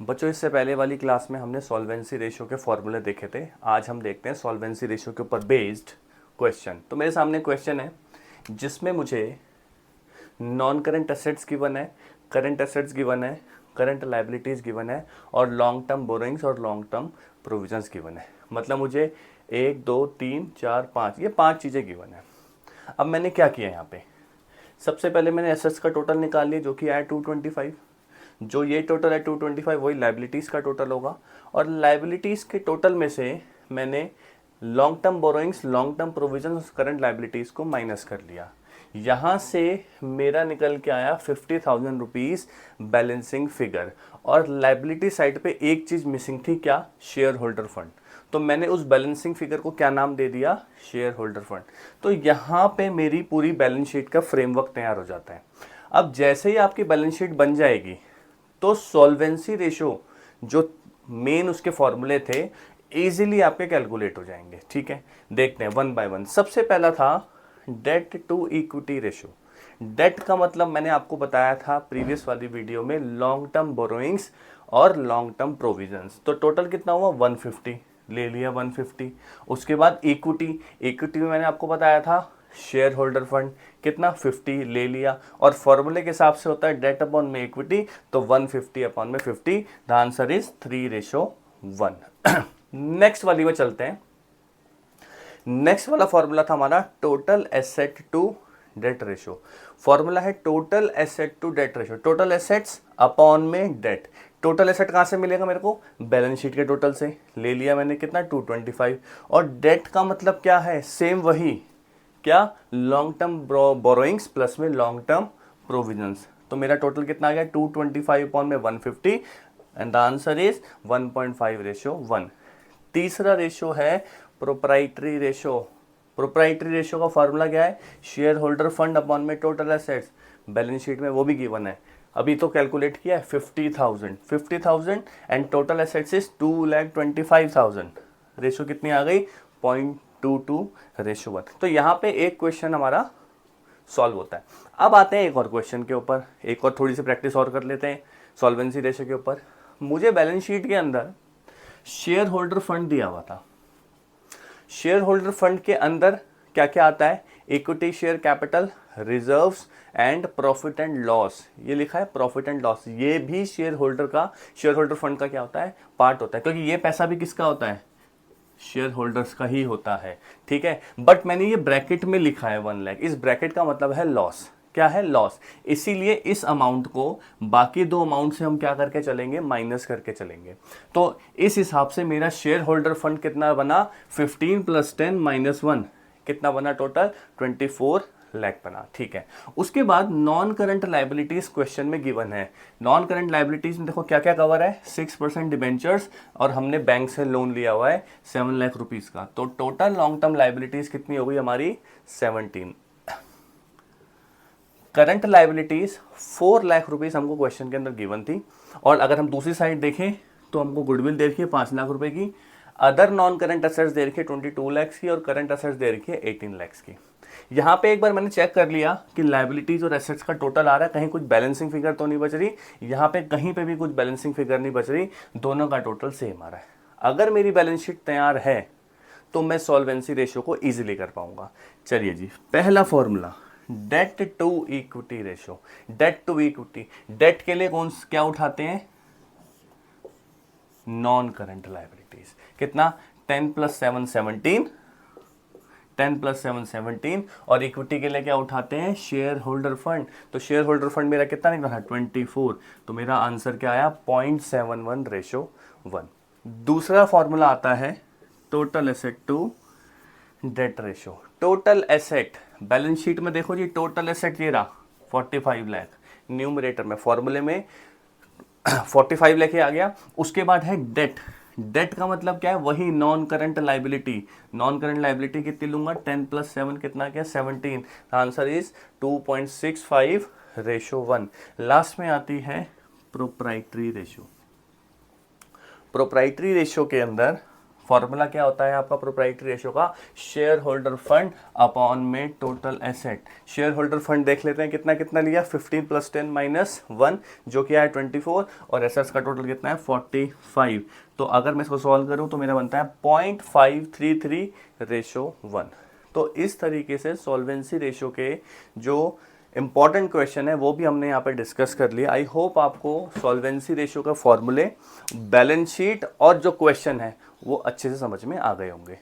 बच्चों इससे पहले वाली क्लास में हमने सॉल्वेंसी रेशियो के फॉर्मूले देखे थे। आज हम देखते हैं सॉल्वेंसी रेशियो के ऊपर बेस्ड क्वेश्चन। तो मेरे सामने क्वेश्चन है जिसमें मुझे नॉन करंट एसेट्स गिवन है, करंट एसेट्स गिवन है, करंट लायबिलिटीज़ गिवन है और लॉन्ग टर्म बोरोइंग्स और लॉन्ग टर्म प्रोविजंस गिवन है। मतलब मुझे 1 2 3 4 5 ये 5 चीज़ें गिवन है। अब मैंने क्या किया यहाँ पे, सबसे पहले मैंने एसेट्स का टोटल निकाल लिया जो कि आया 225। जो ये टोटल है 225 वही लायबिलिटीज़ का टोटल होगा और लायबिलिटीज़ के टोटल में से मैंने long term borrowings, long term provisions, current liabilities को माइनस कर लिया। यहाँ से मेरा निकल के आया 50,000 रुपीज़ बैलेंसिंग फिगर। और लायबिलिटी साइड पे एक चीज़ मिसिंग थी, क्या? Share holder fund. तो मैंने उस बैलेंसिंग फिगर को क्या नाम दे दिया? Share holder fund. तो यहाँ पे मेरी पूरी बैलेंस शीट का फ्रेमवर्क तैयार हो जाता है। अब जैसे ही आपकी बैलेंस शीट बन जाएगी तो सॉल्वेंसी रेशो जो मेन उसके फॉर्मूले थे इजीली आपके कैलकुलेट हो जाएंगे। ठीक है, देखते हैं वन बाय वन। सबसे पहला था debt to equity ratio. Debt का मतलब मैंने आपको बताया था प्रीवियस वाली वीडियो में, लॉन्ग टर्म बोरोइंग्स और लॉन्ग टर्म प्रोविजंस। तो टोटल कितना हुआ? 150 ले लिया, 150। उसके बाद इक्विटी, इक्विटी में मैंने आपको बताया था शेयर होल्डर फंड कितना? 50 ले लिया। और फॉर्मूले के हिसाब से होता है डेट अपॉन में इक्विटी, तो 150 अपॉन में 50। The answer is 3:1। नेक्स्ट वाली में चलते हैं। नेक्स्ट वाला फॉर्मूला था हमारा total asset to debt ratio. Formula है total asset to debt ratio. Total assets upon में डेट। टोटल एसेट कहां से मिलेगा मेरे को? बैलेंस शीट के टोटल से। ले लिया मैंने कितना? 225। और डेट का मतलब क्या है? सेम वही, क्या? लॉन्ग टर्म बोरोइंग्स प्लस में लॉन्ग टर्म प्रोविजंस। तो मेरा टोटल कितना आ गया? 225 अपॉन में 150 एंड द आंसर इज 1.5:1। तीसरा रेशो है प्रोप्राइटरी रेशो। प्रोप्राइटरी रेशो का फॉर्मूला क्या है? शेयर होल्डर फंड अपॉन में टोटल एसेट्स। बैलेंस शीट में वो भी गिवन है, अभी तो कैलकुलेट किया है 50,000 and total assets is 2,25,000। Ratio कितनी आ गई? 0.22:1। तो यहाँ पे एक क्वेश्चन हमारा सॉल्व होता है। अब आते हैं एक और क्वेश्चन के ऊपर, एक और थोड़ी सी प्रैक्टिस और कर लेते हैं सॉल्वेंसी रेशो के ऊपर। मुझे बैलेंस शीट के अंदर शेयर होल्डर फंड दिया हुआ था। शेयर होल्डर फंड के अंदर क्या क्या आता है? Equity share capital, reserves and profit and loss. ये लिखा है प्रॉफिट एंड लॉस। ये भी शेयर होल्डर फंड का क्या होता है? पार्ट होता है, क्योंकि ये पैसा भी किसका होता है? शेयर होल्डर्स का ही होता है। ठीक है, बट मैंने ये ब्रैकेट में लिखा है 1 लाख। इस ब्रैकेट का मतलब है लॉस। क्या है? लॉस। इसीलिए इस अमाउंट को बाकी दो अमाउंट से हम क्या करके चलेंगे? माइनस करके चलेंगे। तो इस हिसाब से मेरा शेयर होल्डर फंड कितना बना? 15 + 10 - 1 कितना बना? टोटल 24 लाख बना। ठीक है, उसके बाद नॉन करंट लायबिलिटीज क्वेश्चन में गिवन है। नॉन करंट लायबिलिटीज में देखो क्या क्या कवर है? 6% डिबेंचर्स और हमने बैंक से लोन लिया हुआ है 7 लाख रुपीज का। तो टोटल लॉन्ग टर्म लायबिलिटीज कितनी हो गई हमारी? 17। करंट लायबिलिटीज 4 लाख रुपीज हमको क्वेश्चन के अंदर गिवन थी। और अगर हम दूसरी साइड देखें तो हमको गुडविल दे रखी है 5 लाख रुपए की, अदर नॉन करंट एसेट्स दे रखी है 22 लाख की और करंट एसेट्स दे रखी है 18 लाख की। यहाँ पे एक बार मैंने चेक कर लिया कि लायबिलिटीज और एसेट्स का टोटल आ रहा है, कहीं कुछ बैलेंसिंग फिगर तो नहीं बच रही। यहाँ पे कहीं पे भी कुछ बैलेंसिंग फिगर नहीं बच रही, दोनों का टोटल सेम आ रहा है। अगर मेरी बैलेंस शीट तैयार है तो मैं सॉल्वेंसी रेशियो को इजीली कर पाऊंगा। चलिए जी, पहला formula debt to equity ratio. Debt to equity, debt के लिए क्या उठाते हैं? Non current liabilities. कितना? 10 + 7 17, 10 + 7 17। और इक्विटी के लिए क्या उठाते हैं? Share holder fund. तो शेयर होल्डर फंड मेरा कितना निकला? 24। तो मेरा आंसर क्या आया? 0.71:1। दूसरा फॉर्मूला आता है total asset to debt ratio. Total asset balance sheet में देखो जी, टोटल एसेट ये रहा 45 लाख। न्यूमरेटर में फॉर्मूले में 45 लाख आ गया। उसके बाद है डेट। डेट का मतलब क्या है? वही non current liability. Non current liability कितनी लूंगा? 10 + 7 कितना क्या? 17। Answer is 2.65:1। लास्ट में आती है प्रोप्राइटरी रेशो। प्रोप्राइटरी रेशो के अंदर फॉर्मूला क्या होता है आपका प्रोप्राइटरी रेशियो का, शेयर होल्डर फंड अपॉन में total asset. Share holder fund देख लेते हैं कितना कितना लिया, 15 + 10 - 1 जो क्या है 24, और एसेट्स का टोटल कितना है 45। तो अगर मैं इसको सॉल्व करूं तो मेरा बनता है 0.533/1। तो इस तरीके से सॉल्वेंसी रेशियो के जो इंपॉर्टेंट क्वेश्चन है वो भी हमने यहाँ पे डिस्कस कर लिया। आई होप आपको सॉल्वेंसी रेशियो का फॉर्मूले, बैलेंस शीट और जो क्वेश्चन है वो अच्छे से समझ में आ गए होंगे।